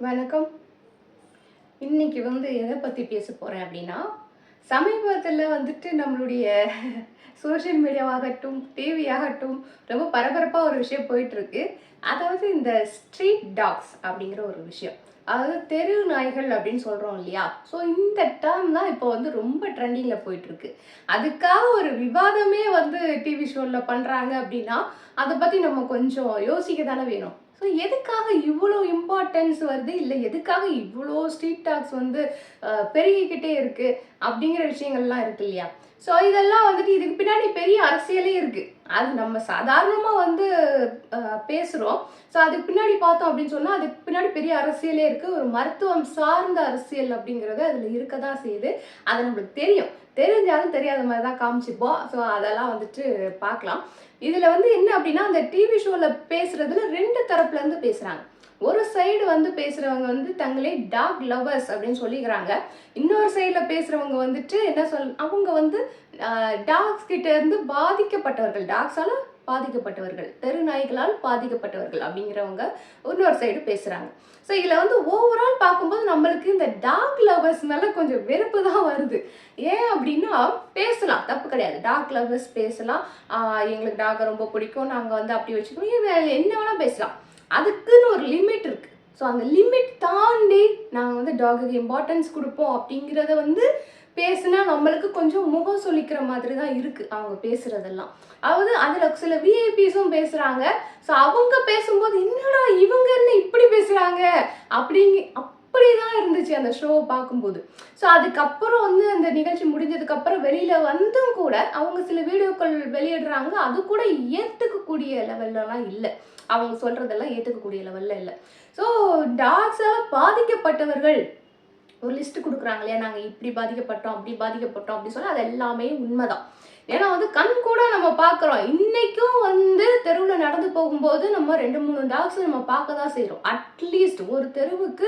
வணக்கம். இன்னைக்கு எத பத்தி பேச போறேன் அப்படின்னா, சமீபத்தில நம்மளுடைய சோஷியல் மீடியாவாகட்டும், டிவி ஆகட்டும் ரொம்ப பரபரப்பா ஒரு விஷயம் போயிட்டுருக்கு. அதாவது இந்த ஸ்ட்ரீட் டாக்ஸ் அப்படிங்கிற ஒரு விஷயம். அதாவது தெரு நாய்கள் அப்படின்னு சொல்றோம் இல்லையா? ஸோ இந்த டேர்ம் தான் இப்போ ரொம்ப ட்ரெண்டிங்ல போயிட்டுருக்கு. அதுக்காக ஒரு விவாதமே டிவி ஷோல பண்றாங்க அப்படின்னா, அத பத்தி நம்ம கொஞ்சம் யோசிக்க தானே வேணும். ஸோ எதுக்காக இவ்வளோ இம்பார்ட்டன்ஸ் வருது? இல்ல எதுக்காக இவ்வளோ ஸ்ட்ரீட் டாக்ஸ் பெருகிக்கிட்டே இருக்கு? அப்படிங்கிற விஷயங்கள்லாம் இருக்கு இல்லையா? ஸோ இதெல்லாம் இதுக்கு பின்னாடி பெரிய அரசியலே இருக்கு. அது நம்ம சாதாரணமா பேசுறோம். ஸோ அதுக்கு பின்னாடி பார்த்தோம் அப்படின்னு சொன்னா, அதுக்கு பின்னாடி பெரிய அரசியலே இருக்கு. ஒரு மருத்துவம் சார்ந்த அரசியல் அப்படிங்கிறது அதுல இருக்க தான் செய்யுது. அது நம்மளுக்கு தெரியும். தெரிஞ்சாலும் தெரியாத மாரி தான் காமிச்சுப்போம். ஸோ அதெல்லாம் பார்க்கலாம். இதுல என்ன அப்படின்னா, அந்த டிவி ஷோல பேசுறதுல 2 தரப்புல இருந்து பேசுறாங்க. ஒரு சைடு பேசுறவங்க தங்களே டாக் லவ்வர்ஸ் அப்படின்னு சொல்லிக்கிறாங்க. இன்னொரு சைடுல பேசுறவங்க என்ன அவங்க டாக்ஸ் கிட்ட இருந்து பாதிக்கப்பட்டவர்கள், டாக்ஸால பாதிக்கப்பட்டவர்கள், தெரு நாய்களால் பாதிக்கப்பட்டவர்கள் அப்படிங்கிறவங்க இன்னொரு சைடு பேசுறாங்க. ஸோ இதுல ஓவரால் பார்க்கும்போது நம்மளுக்கு இந்த டாக் லவ்வர்ஸ் மேல கொஞ்சம் வெறுப்பு தான் வருது. ஏன் அப்படின்னா, பேசலாம், தப்பு கிடையாது. டாக் லவ்வர்ஸ் பேசலாம். எங்களுக்கு டாகை ரொம்ப பிடிக்கும், நாங்க அப்படி வச்சுக்கணும், என்ன வேணா பேசலாம். அதுக்குன்னு ஒரு லிமிட் இருக்கு. ஸோ அந்த லிமிட் தாண்டி நாங்கள் டாகுக்கு இம்பார்ட்டன்ஸ் கொடுப்போம் அப்படிங்கிறத பேசுனா நம்மளுக்கு கொஞ்சம் முகம் சொல்லிக்கிற மாதிரி தான் இருக்கு அவங்க பேசுறதெல்லாம். அதாவது அதுல சில விஐபிஸும் பேசுறாங்க. ஸோ அவங்க பேசும்போது என்னடா இவங்க என்ன இப்படி பேசுறாங்க அப்படிதான் இருந்துச்சு அந்த ஷோவை பார்க்கும்போது. ஸோ அதுக்கப்புறம் அந்த நிகழ்ச்சி முடிஞ்சதுக்கு அப்புறம் வெளியில வந்தும் கூட அவங்க சில வீடியோக்கள் வெளியிடுறாங்க. அது கூட ஏத்துக்கக்கூடிய லெவல்லலாம் இல்லை. அவங்க சொல்றதெல்லாம் ஏத்துக்கக்கூடிய லெவல்ல இல்லை. ஸோ டாக்ஸால பாதிக்கப்பட்டவர்கள் ஒரு லிஸ்ட் கொடுக்குறாங்க இல்லையா, நாங்கள் இப்படி பாதிக்கப்பட்டோம், அப்படி பாதிக்கப்பட்டோம் அப்படி சொன்னா அது எல்லாமே உண்மைதான். ஏன்னா கண் கூட நம்ம பார்க்குறோம். இன்னைக்கும் தெருவில் நடந்து போகும்போது நம்ம 2-3 டாக்ஸ் நம்ம பார்க்க தான் செய்கிறோம். அட்லீஸ்ட் ஒரு தெருவுக்கு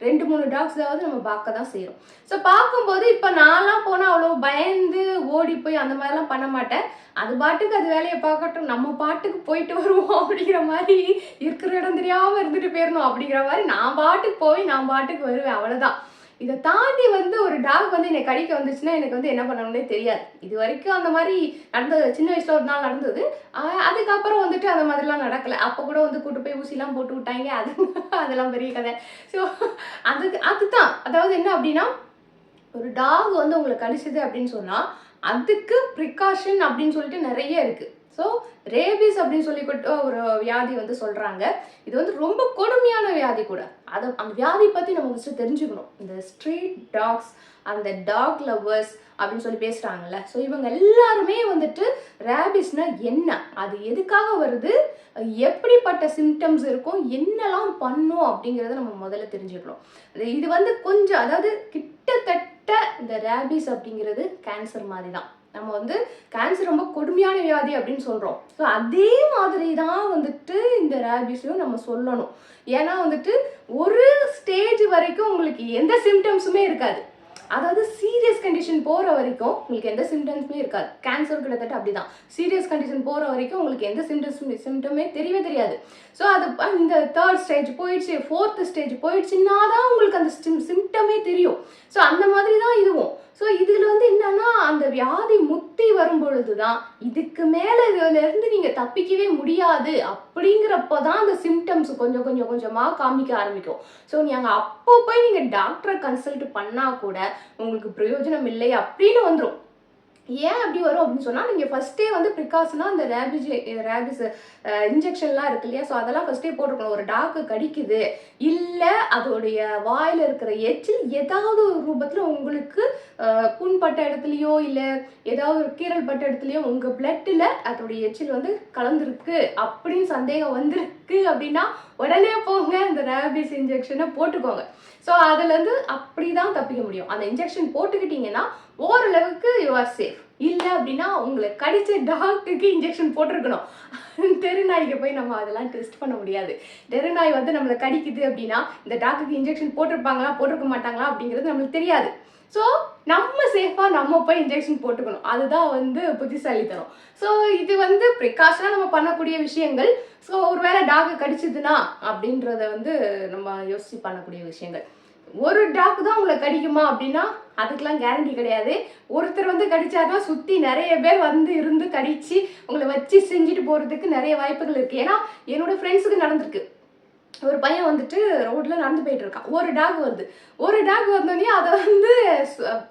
2-3 டாக்ஸாவது நம்ம பார்க்க தான் செய்கிறோம். ஸோ பார்க்கும்போது இப்போ நான்லாம் போனால் அவ்வளோ பயந்து ஓடி போய் அந்த மாதிரிலாம் பண்ண மாட்டேன். அது பாட்டுக்கு அது வேலையை பார்க்கட்டும், நம்ம பாட்டுக்கு போயிட்டு வருவோம் அப்படிங்கிற மாதிரி, இருக்கிற இடம் தெரியாமல் இருந்துட்டு போயிடணும் அப்படிங்கிற மாதிரி நான் பாட்டுக்கு போய் நான் பாட்டுக்கு வருவேன், அவ்வளோதான். இதை தாண்டி ஒரு டாக் என்னை கடிக்க வந்துச்சுன்னா எனக்கு என்ன பண்ணணும்னே தெரியாது. இது வரைக்கும் அந்த மாதிரி நடந்தது. சின்ன வயசுல ஒரு நாள் நடந்தது. அதுக்கப்புறம் அந்த மாதிரிலாம் நடக்கலை. அப்போ கூட கூட்டு போய் ஊசிலாம் போட்டு விட்டாங்க. அதெல்லாம் பெரிய கதை. ஸோ அதுதான், அதாவது என்ன அப்படின்னா, ஒரு டாக் உங்களை கடிச்சது அப்படின்னு சொன்னா அதுக்கு ப்ரிகாஷன் அப்படின்னு சொல்லிட்டு நிறைய இருக்கு. ஸோ ரேபிஸ் அப்படின்னு சொல்லிக்கிட்டு ஒரு வியாதி சொல்றாங்க. இது ரொம்ப கொடுமையான வியாதி கூட. அந்த வியாதி பத்தி நம்ம ஃபர்ஸ்ட் தெரிஞ்சுக்கணும். இந்த ஸ்ட்ரீட் டாக்ஸ், அந்த டாக் லவ்வர்ஸ் அப்படின்னு சொல்லி பேசுறாங்கல்ல. ஸோ இவங்க எல்லாருமே ரேபிஸ்னா என்ன, அது எதுக்காக வருது, எப்படிப்பட்ட சிம்டம்ஸ் இருக்கும், என்னெல்லாம் பண்ணும் அப்படிங்கிறத நம்ம முதல்ல தெரிஞ்சுக்கணும். இது கொஞ்சம், அதாவது கிட்டத்தட்ட இந்த ரேபிஸ் அப்படிங்கிறது கேன்சர் மாதிரி தான். நம்ம கேன்சர் ரொம்ப கொடுமையான வியாதி அப்படின்னு சொல்றோம். ஸோ அதே மாதிரி தான் இந்த ரேபிஸையும் நம்ம சொல்லணும். ஏன்னா ஒரு ஸ்டேஜ் வரைக்கும் உங்களுக்கு எந்த சிம்டம்ஸுமே இருக்காது. அதாவது சீரியஸ் கண்டிஷன் போகிற வரைக்கும் உங்களுக்கு எந்த சிம்டம்ஸுமே இருக்காது. கேன்சர் கிட்டத்தட்ட அப்படிதான். சீரியஸ் கண்டிஷன் போகிற வரைக்கும் உங்களுக்கு எந்த சிம்டமே தெரியவே தெரியாது. ஸோ அது இந்த 3rd ஸ்டேஜ் போயிடுச்சு, 4th ஸ்டேஜ் போயிடுச்சுன்னா தான் உங்களுக்கு அந்த சிம்டமே தெரியும். ஸோ அந்த மாதிரி தான் இதுவும். ஸோ இதில் என்னன்னா, அந்த வியாதி முத்தி வரும் பொழுது தான் இதுக்கு மேலே இதிலேருந்து நீங்கள் தப்பிக்கவே முடியாது அப்படிங்கிறப்ப தான் அந்த சிம்டம்ஸ் கொஞ்சம் கொஞ்சம் கொஞ்சமாக காமிக்க ஆரம்பிக்கும். ஸோ நீங்கள் அப்போ போய் நீங்கள் டாக்டரை கன்சல்ட் பண்ணால் கூட உங்களுக்கு பிரயோஜனம் இல்லை அப்படின்னு வந்துடும். ஏன் அப்படி வரும் அப்படின்னு சொன்னால், நீங்கள் ஃபஸ்ட்டே ப்ரிகாஷனாக அந்த ரேபிஸ் இன்ஜெக்ஷன்லாம் இருக்கு இல்லையா, ஸோ அதெல்லாம் ஃபஸ்ட்டே போட்டிருக்கணும். ஒரு டாக்கு கடிக்குது, இல்லை அதோடைய வாயில் இருக்கிற எச்சில் ஏதாவது ஒரு ரூபத்தில் உங்களுக்கு புண்பட்ட இடத்துலையோ இல்லை ஏதாவது ஒரு கீரல் பட்ட இடத்துலையோ உங்கள் பிளட்டில் அதோடைய எச்சில் கலந்துருக்கு அப்படின்னு சந்தேகம் வந்திருக்கு அப்படின்னா உடனே போங்க அந்த ரேபிஸ் இன்ஜெக்ஷனை போட்டுக்கோங்க. ஸோ அதுலேருந்து அப்படி தான் தப்பிக்க முடியும். அந்த இன்ஜெக்ஷன் போட்டுக்கிட்டீங்கன்னா ஓரளவுக்கு யூ ஆர் சேஃப். இல்லை அப்படின்னா உங்களை கடிச்ச டாக்டருக்கு இன்ஜெக்ஷன் போட்டிருக்கணும். தெருநாய்க்கு போய் நம்ம அதெல்லாம் டெஸ்ட் பண்ண முடியாது. தெருநாய் நம்மளை கடிக்குது அப்படின்னா இந்த டாக்டருக்கு இன்ஜெக்ஷன் போட்டிருப்பாங்களா போட்டிருக்க மாட்டாங்களா அப்படிங்கிறது நம்மளுக்கு தெரியாது. ஸோ நம்ம சேஃபாக நம்ம போய் இன்ஜெக்ஷன் போட்டுக்கணும். அதுதான் வந்து புத்திசாலித்தனம். ஸோ இது வந்து ப்ரிகாஷனாக நம்ம பண்ணக்கூடிய விஷயங்கள். ஸோ ஒரு வேளை டாக் கடிச்சதுன்னா அப்படின்றத வந்து நம்ம யோசிச்சு பண்ணக்கூடிய விஷயங்கள். ஒரு டாக் தான் உங்களை கடிக்குமா அப்படின்னா அதுக்கெல்லாம் கேரண்டி கிடையாது. ஒருத்தர் வந்து கடிச்சாருன்னா சுற்றி நிறைய பேர் வந்து இருந்து கடிச்சு உங்களை வச்சு செஞ்சுட்டு போகிறதுக்கு நிறைய வாய்ப்புகள் இருக்குது. ஏன்னா என்னோட ஃப்ரெண்ட்ஸுக்கு நடந்திருக்கு. ஒரு பையன் வந்துட்டு ரோட்ல நடந்து போயிட்டு இருக்கான். ஒரு டாக் வருது. ஒரு டாக் வந்தோடனே அதை வந்து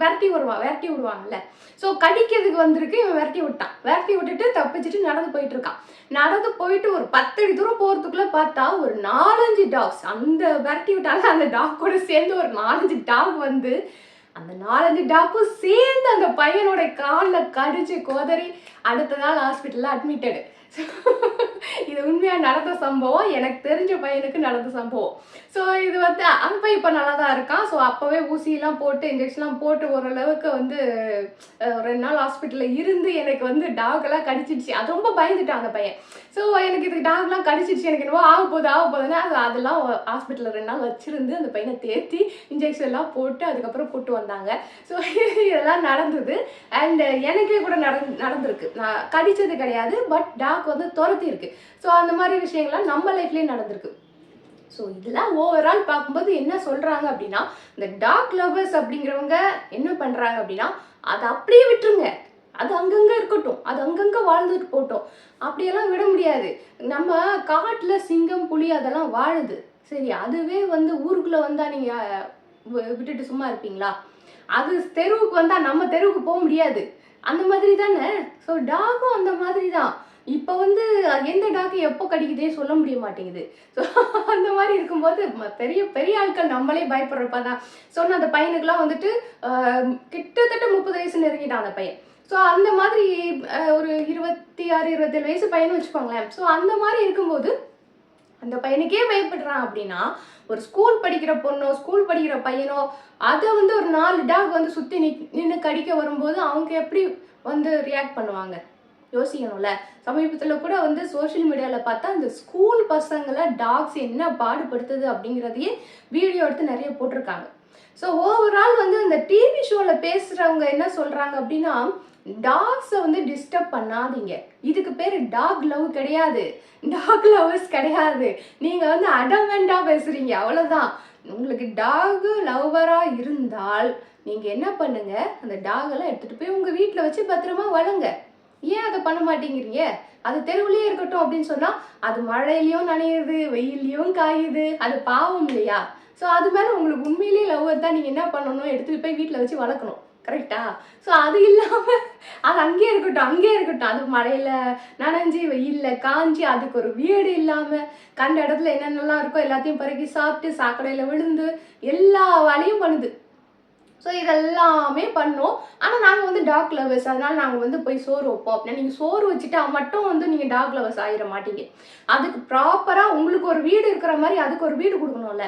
விரட்டி விடுவாங்கல்ல. ஸோ கடிக்கிறதுக்கு வந்திருக்கு, இவன் விரட்டி விட்டான். விரட்டி விட்டுட்டு தப்பிச்சுட்டு நடந்து போயிட்டு இருக்கான். நடந்து போயிட்டு ஒரு 10 அடி தூரம் போகிறதுக்குள்ள பார்த்தா ஒரு 4-5 டாக்ஸ் அந்த விரட்டி விட்டால அந்த டாக் கூட சேர்ந்து ஒரு 4-5 டாக் வந்து அந்த 4-5 டாக்கும் சேர்ந்து அந்த பையனோட காலில் கடிச்சு கோதறி அடுத்த நாள் ஹாஸ்பிட்டலில் அட்மிட்டடு. இது உண்மையாக நடந்த சம்பவம். எனக்கு தெரிஞ்ச பையனுக்கு நடந்த சம்பவம். ஸோ இது வந்து அந்த பையன் இப்போ நல்லா தான் இருக்கான். ஸோ அப்போவே ஊசியெல்லாம் போட்டு இன்ஜெக்ஷன்லாம் போட்டு ஓரளவுக்கு வந்து 2 நாள் ஹாஸ்பிட்டலில் இருந்து எனக்கு வந்து டாகெல்லாம் கடிச்சிடுச்சு. அது ரொம்ப பயந்துட்டான் அந்த பையன். ஸோ எனக்கு இது டாக்லாம் கடிச்சிடுச்சு, எனக்கு என்னவோ ஆக போகுதுன்னா அதெல்லாம் ஹாஸ்பிட்டலில் 2 நாள் வச்சிருந்து அந்த பையனை தேர்த்தி இன்ஜெக்ஷன்லாம் போட்டு அதுக்கப்புறம் கூட்டு வந்தாங்க. ஸோ இதெல்லாம் நடந்தது. அண்ட் எனக்கே கூட நடந்திருக்கு. நான் கடிச்சது கிடையாது, பட் டாக் வந்து துரத்தி இருக்கு. ஸோ அந்த மாதிரி விஷயங்கள்லாம் நம்ம லைஃப்லேயே நடந்திருக்கு. ஸோ இதெல்லாம் ஓவரால் பார்க்கும்போது என்ன சொல்கிறாங்க அப்படின்னா, இந்த டாக் லவ்வர்ஸ் அப்படிங்கிறவங்க என்ன பண்ணுறாங்க அப்படின்னா, அதை அப்படியே விட்டுருங்க. அது அங்கங்கே இருக்கட்டும், அது அங்கங்கே வாழ்ந்துட்டு போட்டோம். அப்படியெல்லாம் விட முடியாது. நம்ம காட்டில் சிங்கம் புலி அதெல்லாம் வாழுது. சரி, அதுவே வந்து ஊருக்குள்ளே வந்தால் நீங்கள் விட்டுட்டு சும்மா இருப்பீங்களா? அது தெருவுக்கு வந்தால் நம்ம தெருவுக்கு போக முடியாது. அந்த மாதிரி தானே. ஸோ டாகும் அந்த மாதிரி தான். இப்போ வந்து எந்த டாக்கு எப்போ கடிக்குதே சொல்ல முடிய மாட்டேங்குது. ஸோ அந்த மாதிரி இருக்கும்போது பெரிய பெரிய ஆட்கள் நம்மளே பயப்படுறப்ப தான் சொன்ன அந்த பையனுக்குலாம் வந்துட்டு கிட்டத்தட்ட 30 வயசு நெருங்கிட்டான் அந்த பையன். ஸோ அந்த மாதிரி ஒரு 26, 27 வயசு பையனும் வச்சுக்கோங்களேன். ஸோ அந்த மாதிரி இருக்கும்போது அந்த பையனுக்கே பயப்படுறான் அப்படின்னா, ஒரு ஸ்கூல் படிக்கிற பொண்ணோ ஸ்கூல் படிக்கிற பையனோ அதை வந்து ஒரு 4 டாக் வந்து சுற்றி நின்று கடிக்க வரும்போது அவங்க எப்படி வந்து ரியாக்ட் பண்ணுவாங்க? யோசிக்கணும்ல. சமீபத்தில் கூட வந்து சோஷியல் மீடியாவில் பார்த்தா இந்த ஸ்கூல் பசங்களை டாக்ஸ் என்ன பாடுபடுத்துது அப்படிங்கிறதையே வீடியோ எடுத்து நிறைய போட்டிருக்காங்க. ஸோ ஓவரால் வந்து இந்த டிவி ஷோவில் பேசுகிறவங்க என்ன சொல்கிறாங்க அப்படின்னா, டாக்ஸை வந்து டிஸ்டர்ப் பண்ணாதீங்க. இதுக்கு பேர் டாக் லவ் கிடையாது, டாக் லவ்வர்ஸ் கிடையாது. நீங்கள் வந்து அடமெண்டாக பேசுகிறீங்க, அவ்வளோதான். உங்களுக்கு டாக் லவ்வராக இருந்தால் நீங்கள் என்ன பண்ணுங்க, அந்த டாகெல்லாம் எடுத்துகிட்டு போய் உங்கள் வீட்டில் வச்சு பத்திரமா வளங்க. ஏன் அதை பண்ண மாட்டேங்கிறீங்க? அது தெருவுலேயே இருக்கட்டும் அப்படின்னு சொன்னால் அது மழையிலையும் நனையுது, வெயிலையும் காயுது, அது பாவம் இல்லையா? ஸோ அது மேலே உங்களுக்கு உண்மையிலேயே லவ் தான் நீங்கள் என்ன பண்ணணும், எடுத்துகிட்டு போய் வீட்டில் வச்சு வளர்க்கணும். கரெக்டா? ஸோ அது இல்லாமல் அது அங்கேயே இருக்கட்டும். அது மழையில் நனைஞ்சி வெயிலில் காஞ்சி அதுக்கு ஒரு வீடு இல்லாமல் கண்ட இடத்துல என்னென்னலாம் இருக்கோ எல்லாத்தையும் பறக்கி சாப்பிட்டு சாக்கடையில் விழுந்து எல்லா வேலையும் பண்ணுது. ஸோ இதெல்லாமே பண்ணோம். ஆனால் நாங்கள் வந்து டாக் லவர்ஸ், அதனால் நாங்கள் வந்து போய் சோறு வைப்போம் அப்படின்னா, நீங்கள் சோறு வச்சுட்டா மட்டும் வந்து நீங்கள் டாக் லவர்ஸ் ஆகிட மாட்டீங்க. அதுக்கு ப்ராப்பராக உங்களுக்கு ஒரு வீடு இருக்கிற மாதிரி அதுக்கு ஒரு வீடு கொடுக்கணும்ல.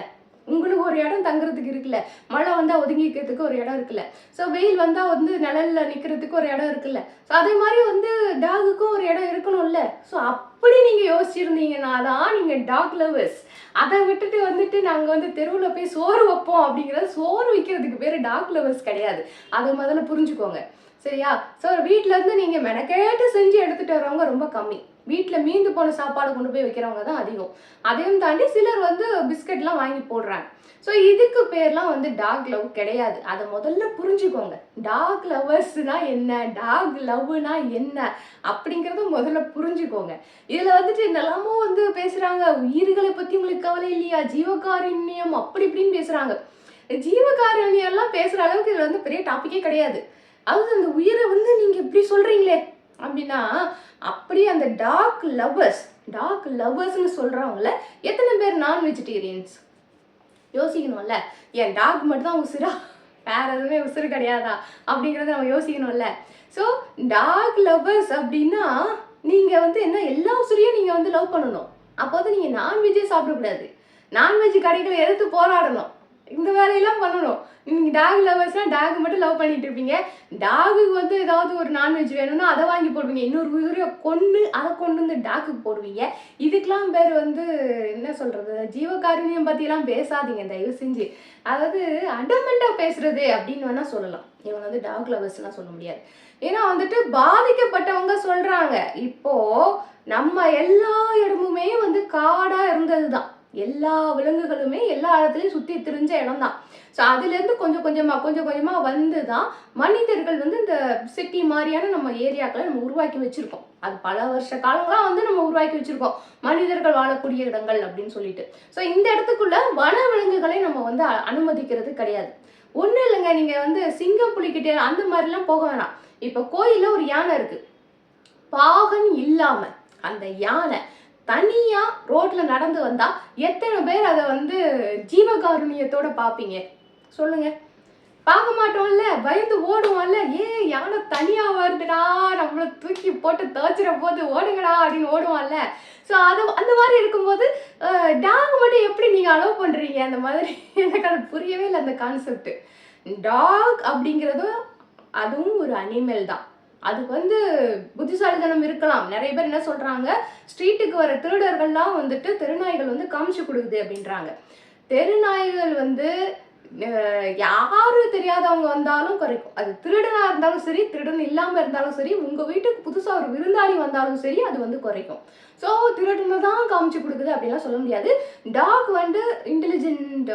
உங்களுக்கு ஒரு இடம் தங்குறதுக்கு இருக்குல்ல, மழை வந்தால் ஒதுங்கிக்கிறதுக்கு ஒரு இடம் இருக்குல்ல, ஸோ வெயில் வந்தால் வந்து நிழலில் நிற்கிறதுக்கு ஒரு இடம் இருக்குல்ல. ஸோ அதே மாதிரி வந்து டாகுக்கும் ஒரு இடம் இருக்கணும்ல. ஸோ அப்படி நீங்கள் யோசிச்சிருந்தீங்கன்னா தான் நீங்கள் டாக் லவர்ஸ். அதை விட்டுட்டு வந்துட்டு நாங்கள் வந்து தெருவில் போய் சோறு வைப்போம் அப்படிங்கிறது, சோறு வைக்கிறதுக்கு பேர் டாக் லவர்ஸ் கிடையாது. அதை முதல்ல புரிஞ்சுக்கோங்க, சரியா? ஸோ வீட்டிலேருந்து நீங்கள் மெனக்கேட்டு செஞ்சு எடுத்துகிட்டு வரவங்க ரொம்ப கம்மி. வீட்டில் மீந்து போன சாப்பாடு கொண்டு போய் வைக்கிறவங்க தான் அதிகம். அதையும் தாண்டி சிலர் வந்து பிஸ்கட்லாம் வாங்கி போடுறாங்க. ஸோ இதுக்கு பேர்லாம் வந்து டாக் லவ் கிடையாது. அதை முதல்ல புரிஞ்சுக்கோங்க. டாக் லவ்வர்ஸ்னா என்ன, டாக் லவ்னா என்ன அப்படிங்கிறத முதல்ல புரிஞ்சுக்கோங்க. இதில் வந்துட்டு என்னெல்லாமோ வந்து பேசுகிறாங்க, உயிர்களை பற்றி உங்களுக்கு கவலை இல்லையா, ஜீவகாருண்யம் அப்படி இப்படின்னு பேசுகிறாங்க. ஜீவகாருண்யம்லாம் பேசுகிற அளவுக்கு இதில் வந்து பெரிய டாப்பிக்கே கிடையாது. அதாவது அந்த உயிரை வந்து நீங்கள் இப்படி சொல்கிறீங்களே அப்படின்னா, அப்படியே அந்த டாக் லவ்வர்ஸ்ன்னு சொல்கிறவங்கள எத்தனை பேர் நான் வெஜிடேரியன்ஸ்? யோசிக்கணும்ல. என் டாக் மட்டும் தான் உசுரா, வேற எதுவுமே உசுறு கிடையாதா அப்படிங்கிறத நம்ம யோசிக்கணும்ல. ஸோ டாக் லவ்வர்ஸ் அப்படின்னா நீங்கள் வந்து என்ன எல்லா உசுரையும் நீங்கள் வந்து லவ் பண்ணணும். அப்போ வந்து நீங்கள் நான்வெஜ்ஜே சாப்பிடக்கூடாது. நான்வெஜ் கடைகளை எதிர்த்து போராடணும். இந்த வேலையெல்லாம் பண்ணணும். நீங்க டாக் லவர்ஸ்னா டாக் மட்டும் லவ் பண்ணிட்டு இருப்பீங்க. டாகுக்கு வந்து ஏதாவது ஒரு நான்வெஜ் வேணும்னா அதை வாங்கி போடுவீங்க. இன்னொரு உயிரை கொன்று அதை கொண்டு வந்து டாக்குக்கு போடுவீங்க. இதுக்கெல்லாம் பேர் வந்து என்ன சொல்றது, ஜீவகாருண்யம் பத்தியெல்லாம் பேசாதீங்க தயவு செஞ்சு. அதாவது அடமெண்டா பேசுறது அப்படின்னு வேணா சொல்லலாம். இவங்க வந்து டாக் லவர்ஸ்லாம் சொல்ல முடியாது. ஏன்னா வந்துட்டு பாதிக்கப்பட்டவங்க சொல்றாங்க. இப்போ நம்ம எல்லா இடமுமே வந்து காடா இருந்ததுதான். எல்லா விலங்குகளுமே எல்லா இடத்துலயும் சுத்தி திரிஞ்ச இடம் தான். ஸோ அதுல இருந்து கொஞ்சம் கொஞ்சமா வந்துதான் மனிதர்கள் வந்து இந்த சிட்டி மாதிரியான நம்ம ஏரியாக்களை நம்ம உருவாக்கி வச்சிருக்கோம். அது பல வருஷ காலங்களா வந்து நம்ம உருவாக்கி வச்சிருக்கோம் மனிதர்கள் வாழக்கூடிய இடங்கள் அப்படின்னு சொல்லிட்டு. ஸோ இந்த இடத்துக்குள்ள வன விலங்குகளை நம்ம வந்து அனுமதிக்கிறது கிடையாது. ஒண்ணும் இல்லைங்க, நீங்க வந்து சிங்கம் புலிக்கிட்டே அந்த மாதிரிலாம் போக வேணாம். இப்ப கோயில்ல ஒரு யானை இருக்கு, பாகன் இல்லாம அந்த யானை தனியா ரோட்ல நடந்து வந்தா எத்தனை பேர் அதை வந்து ஜீவகாருண்யத்தோட பாப்பீங்க சொல்லுங்க? பார்க்க மாட்டோம்ல, பயந்து ஓடுவோம்ல. யானை தனியா வருதுடா, நம்மள தூக்கி போட்டு துவைச்சிட போது ஓடுங்கடா அப்படின்னு ஓடுவான்ல. ஸோ அது அந்த மாதிரி இருக்கும்போது டாக் மட்டும் எப்படி நீங்க அலோவ் பண்றீங்க? அந்த மாதிரி எனக்கு அது புரியவே இல்லை அந்த கான்செப்ட். டாக் அப்படிங்கிறதும் அதுவும் ஒரு அனிமல் தான். அதுக்கு வந்து புத்திசாலித்தனம் இருக்கலாம். நிறைய பேர் என்ன சொல்றாங்க, ஸ்ட்ரீட்டுக்கு வர திருடர்கள்லாம் வந்துட்டு தெருநாய்கள் வந்து காமிச்சு கொடுக்குது அப்படின்றாங்க. தெருநாய்கள் வந்து யாரு தெரியாதவங்க வந்தாலும் குறைக்கும். அது திருடனா இருந்தாலும் சரி, திருடன் இல்லாம இருந்தாலும் சரி, உங்க வீட்டுக்கு புதுசா ஒரு விருந்தாளி வந்தாலும் சரி, அது வந்து குறைக்கும். ஸோ திருடனை தான் காமிச்சு கொடுக்குது அப்படின்லாம் சொல்ல முடியாது. டாக் வந்து இன்டெலிஜென்ட்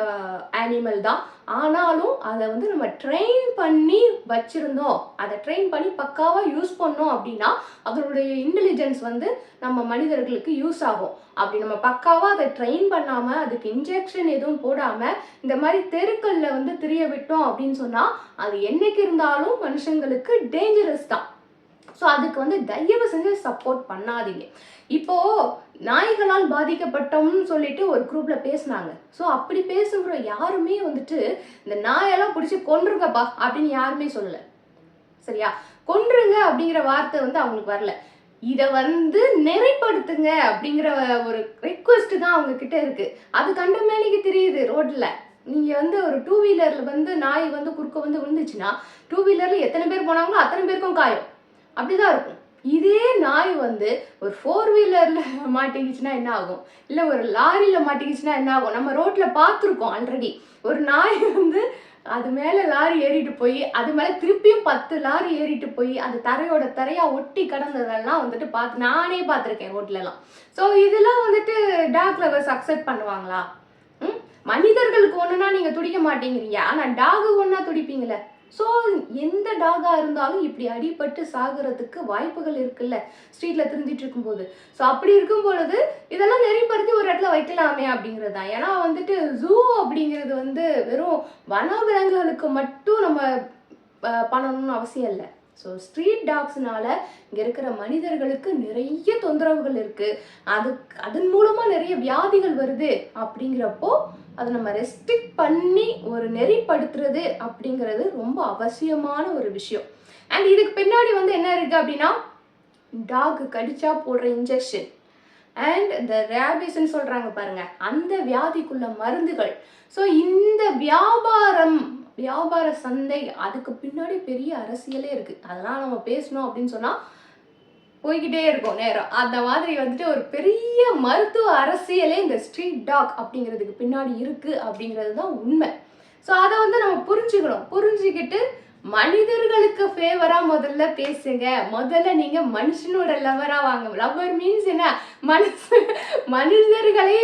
அனிமல் தான். ஆனாலும் அதை வந்து நம்ம ட்ரெயின் பண்ணி வச்சிருந்தோம், அதை ட்ரெயின் பண்ணி பக்காவா யூஸ் பண்ணோம் அப்படின்னா அதனுடைய இன்டெலிஜென்ஸ் வந்து நம்ம மனிதர்களுக்கு யூஸ் ஆகும். அப்படி நம்ம பக்காவா அதை ட்ரெயின் பண்ணாம அதுக்கு இன்ஜெக்ஷன் எதுவும் போடாம இந்த மாதிரி தெருக்கல்ல வந்து திரிய விட்டோம் அப்படின்னு சொன்னா அது என்னைக்கு இருந்தாலும் மனுஷங்களுக்கு டேஞ்சரஸ் தான். ஸோ அதுக்கு வந்து தயவு செஞ்சு சப்போர்ட் பண்ணாதீங்க. இப்போ நாய்களால் பாதிக்கப்பட்டோம்னு சொல்லிட்டு ஒரு குரூப்ல பேசினாங்க. ஸோ அப்படி பேசுகிற யாருமே வந்துட்டு இந்த நாயெல்லாம் பிடிச்சி கொன்றுங்கப்பா அப்படின்னு யாருமே சொல்லல. சரியா? கொன்றுங்க அப்படிங்கிற வார்த்தை வந்து அவங்களுக்கு வரல. இதை வந்து நெறிப்படுத்துங்க அப்படிங்கிற ஒரு ரெக்வெஸ்ட் தான் அவங்க கிட்ட இருக்கு. அது கண்ட மேனிக்கு தெரியுது ரோட்ல. நீங்க வந்து ஒரு 2 வீலர்ல வந்து நாய் வந்து குறுக்க வந்து விழுந்துச்சுன்னா 2 வீலர்ல எத்தனை பேர் போனாங்களோ அத்தனை பேருக்கும் காயம். அப்படிதான் இருக்கும். இதே நாய் வந்து ஒரு 4 வீலர்ல மாட்டிக்கிச்சுன்னா என்ன ஆகும், இல்ல ஒரு லாரியில மாட்டிக்கிச்சுன்னா என்ன ஆகும்? நம்ம ரோட்ல பார்த்துருக்கோம் ஆல்ரெடி. ஒரு நாய் வந்து அது மேல லாரி ஏறிட்டு போய் அது மேல திருப்பியும் 10 லாரி ஏறிட்டு போய் அது தரையோட தரையா ஒட்டி கடந்ததெல்லாம் வந்துட்டு நானே பார்த்துருக்கேன் ரோட்ல எல்லாம். ஸோ இதெல்லாம் வந்துட்டு டாக் லவர்ஸ் அக்செப்ட் பண்ணுவாங்களா? மனிதர்களுக்கு ஒண்ணுனா நீங்க துடிக்க மாட்டேங்கிறீங்க, ஆனா டாகு ஒண்ணா துடிப்பீங்களே. ஸோ எந்த டாகா இருந்தாலும் இப்படி அடிபட்டு சாகுறதுக்கு வாய்ப்புகள் இருக்குல்ல ஸ்ட்ரீட்ல திரிஞ்சிட்டு இருக்கும்போது. ஸோ அப்படி இருக்கும் பொழுது இதெல்லாம் நெறிப்படுத்தி ஒரு இடத்துல வைக்கலாமே அப்படிங்கிறது தான். ஏன்னா வந்துட்டு ஜூ அப்படிங்கிறது வந்து வெறும் வனவிலங்குகளுக்கு மட்டும் நம்ம பண்ணணும்னு அவசியம் இல்லை. ஸோ ஸ்ட்ரீட் டாக்ஸ்னால இங்கே இருக்கிற மனிதர்களுக்கு நிறைய தொந்தரவுகள் இருக்கு. அதன் மூலமா நிறைய வியாதிகள் வருது. அப்படிங்கிறப்போ அதை நம்ம ரெஸ்ட்ரிக்ட் பண்ணி ஒரு நெறிப்படுத்துறது அப்படிங்கிறது ரொம்ப அவசியமான ஒரு விஷயம். அண்ட் இதுக்கு பின்னாடி வந்து என்ன இருக்கு அப்படின்னா, டாக் கடிச்சா போடுற இன்ஜெக்ஷன் அண்ட் இந்த ரேபிஸ்ன்னு சொல்றாங்க பாருங்க, அந்த வியாதிக்குள்ள மருந்துகள். ஸோ இந்த வியாபார சந்தை, அதுக்கு பின்னாடி பெரிய அரசியலே இருக்கு. அதெல்லாம் நம்ம பேசணும் அப்படின்னு சொன்னா போய்கிட்டே இருக்கும் நேரம். அந்த மாதிரி வந்துட்டு ஒரு பெரிய மருத்துவ அரசியலே இந்த ஸ்ட்ரீட் டாக் அப்படிங்கிறதுக்கு பின்னாடி இருக்கு அப்படிங்கிறது தான் உண்மை. ஸோ அதை வந்து நம்ம புரிஞ்சுக்கணும். புரிஞ்சுக்கிட்டு மனிதர்களுக்கு ஃபேவரா முதல்ல பேசுங்க. முதல்ல நீங்க மனுஷனோட லவரா வாங்க. லவர் மீன்ஸ் என்ன? மனிதர்களை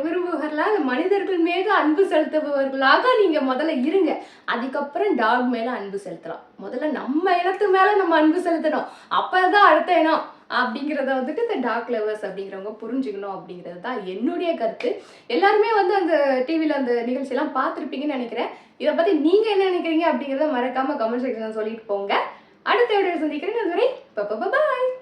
விரும்புவர்களா, மனிதர்கள் மீது அன்பு செலுத்துபவர்களாக நீங்க முதல்ல இருங்க. அதுக்கப்புறம் டாக் மேல அன்பு செலுத்தலாம். முதல்ல நம்ம இனத்து மேல நம்ம அன்பு செலுத்தணும், அப்பதான் அடுத்த இனம் அப்படிங்கிறத வந்துட்டு இந்த டாக் லவர்ஸ் அப்படிங்கிறவங்க புரிஞ்சுக்கணும் அப்படிங்கிறது தான் என்னுடைய கருத்து. எல்லாருமே வந்து அந்த டிவியில் அந்த நிகழ்ச்சியெல்லாம் பார்த்துருப்பீங்கன்னு நினைக்கிறேன். இதை பற்றி நீங்கள் என்ன நினைக்கிறீங்க அப்படிங்கிறத மறக்காமல் கமெண்ட் செக்ஷனில் சொல்லிட்டு போங்க. அடுத்த வீடியோ சந்திக்கிறேன். அதுவரை பாய்.